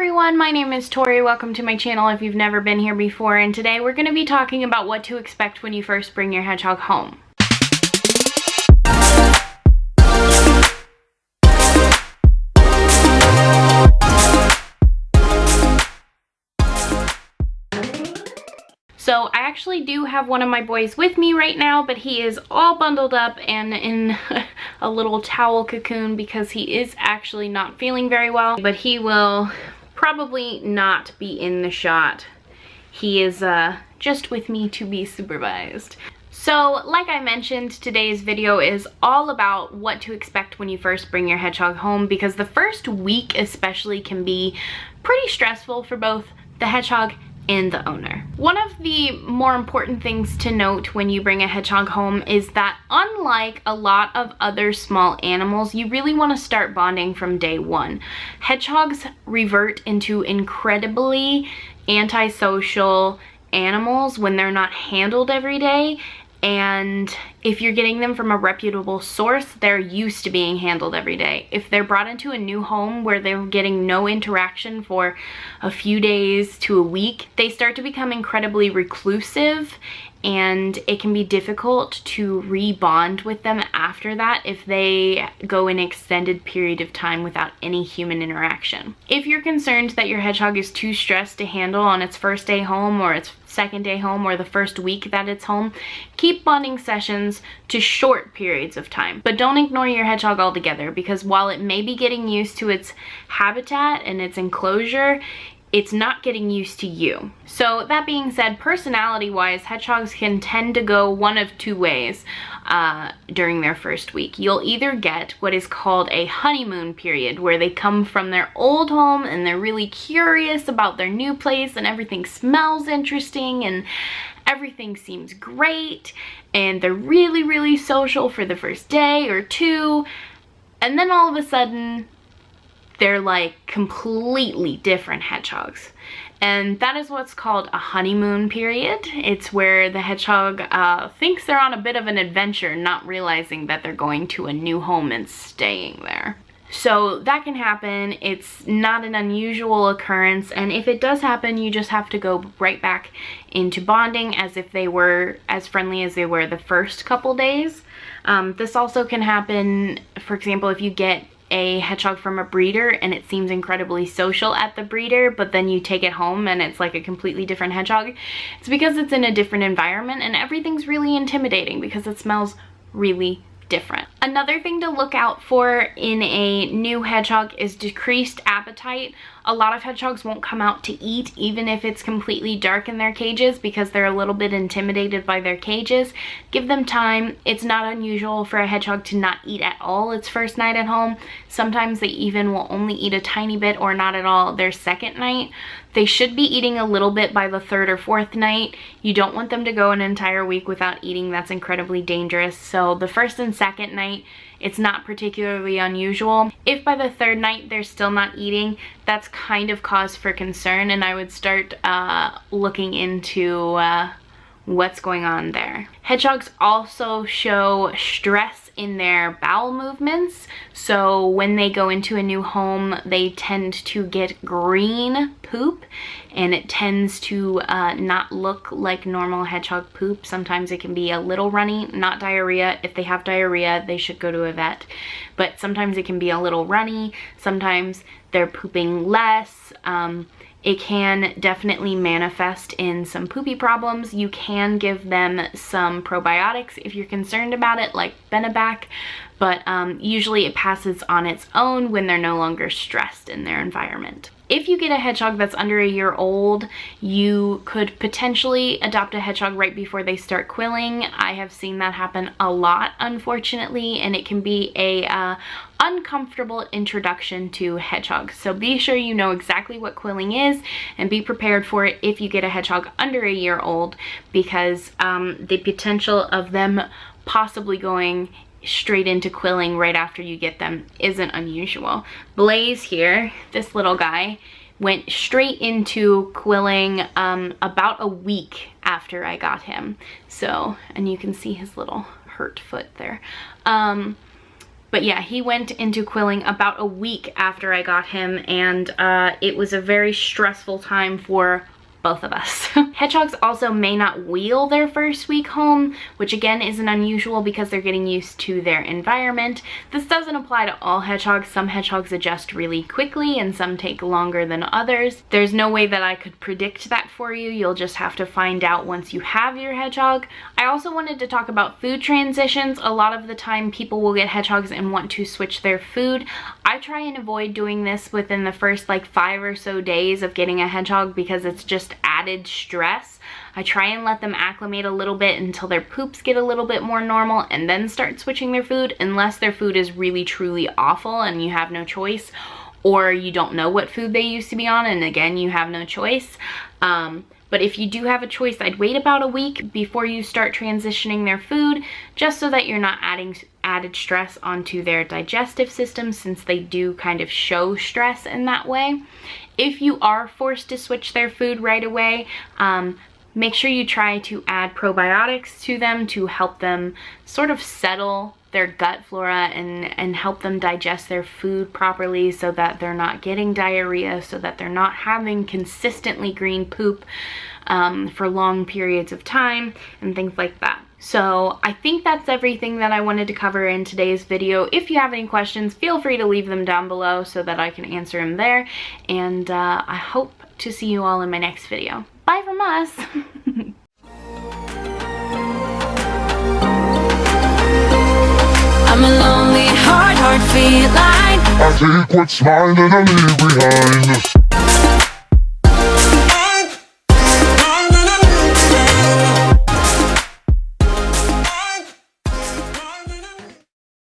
everyone, my name is Tori. Welcome to my channel if you've never been here before, and today we're going to be talking about what to expect when you first bring your hedgehog home. So I actually do have one of my boys with me right now, but he is all bundled up and in a little towel cocoon because he is actually not feeling very well, but he will probably not be in the shot. He is just with me to be supervised. So like I mentioned, today's video is all about what to expect when you first bring your hedgehog home, because the first week especially can be pretty stressful for both the hedgehog and the owner. One of the more important things to note when you bring a hedgehog home is that unlike a lot of other small animals, you really want to start bonding from day one. Hedgehogs revert into incredibly antisocial animals when they're not handled every day, and if you're getting them from a reputable source, they're used to being handled every day. If they're brought into a new home where they're getting no interaction for a few days to a week, they start to become incredibly reclusive, and it can be difficult to rebond with them after that if they go an extended period of time without any human interaction. If you're concerned that your hedgehog is too stressed to handle on its first day home or its second day home or the first week that it's home, keep bonding sessions to short periods of time. But don't ignore your hedgehog altogether, because while it may be getting used to its habitat and its enclosure, it's not getting used to you. So that being said, personality-wise, hedgehogs can tend to go one of two ways during their first week. You'll either get what is called a honeymoon period, where they come from their old home and they're really curious about their new place and everything smells interesting and everything seems great, and they're really social for the first day or two, and then all of a sudden they're like completely different hedgehogs. And that is what's called a honeymoon period. It's where the hedgehog thinks they're on a bit of an adventure, not realizing that they're going to a new home and staying there. So that can happen. It's not an unusual occurrence, and if it does happen, you just have to go right back into bonding as if they were as friendly as they were the first couple days. This also can happen, for example, if you get a hedgehog from a breeder and it seems incredibly social at the breeder, but then you take it home and it's like a completely different hedgehog. It's because it's in a different environment and everything's really intimidating because it smells really different. Another thing to look out for in a new hedgehog is decreased appetite. A lot of hedgehogs won't come out to eat even if it's completely dark in their cages because they're a little bit intimidated by their cages. Give them time. It's not unusual for a hedgehog to not eat at all its first night at home. Sometimes they even will only eat a tiny bit or not at all their second night. They should be eating a little bit by the third or fourth night. You don't want them to go an entire week without eating. That's incredibly dangerous. So the first and second night, it's not particularly unusual. If by the third night they're still not eating, that's kind of cause for concern, and I would start looking into what's going on there. Hedgehogs also show stress in their bowel movements. So when they go into a new home, they tend to get green poop, and it tends to not look like normal hedgehog poop. Sometimes it can be a little runny, not diarrhea. If they have diarrhea, they should go to a vet. But sometimes it can be a little runny. Sometimes they're pooping less. It can definitely manifest in some poopy problems. You can give them some probiotics if you're concerned about it, like Benebac, but usually it passes on its own when they're no longer stressed in their environment. If you get a hedgehog that's under a year old, you could potentially adopt a hedgehog right before they start quilling. I have seen that happen a lot, unfortunately, and it can be a uncomfortable introduction to hedgehogs. So be sure you know exactly what quilling is and be prepared for it if you get a hedgehog under a year old, because the potential of them possibly going straight into quilling right after you get them isn't unusual. Blaze here, this little guy, went straight into quilling about a week after I got him. So, and you can see his little hurt foot there. But yeah, he went into quilling about a week after I got him, and it was a very stressful time for both of us. Hedgehogs also may not wheel their first week home, which again isn't unusual because they're getting used to their environment. This doesn't apply to all hedgehogs. Some hedgehogs adjust really quickly and some take longer than others. There's no way that I could predict that for you. You'll just have to find out once you have your hedgehog. I also wanted to talk about food transitions. A lot of the time people will get hedgehogs and want to switch their food. I try and avoid doing this within the first like 5 or so days of getting a hedgehog because it's just added stress. I try and let them acclimate a little bit until their poops get a little bit more normal and then start switching their food, unless their food is really truly awful and you have no choice, or you don't know what food they used to be on and again you have no choice. But if you do have a choice, I'd wait about a week before you start transitioning their food, just so that you're not adding added stress onto their digestive system, since they do kind of show stress in that way. If you are forced to switch their food right away, make sure you try to add probiotics to them to help them sort of settle their gut flora and help them digest their food properly, so that they're not getting diarrhea, so that they're not having consistently green poop for long periods of time and things like that. So I think that's everything that I wanted to cover in today's video. If you have any questions, feel free to leave them down below so that I can answer them there. And I hope to see you all in my next video. Bye from us! I'm a lonely, hard feline. I take what's mine and I leave behind.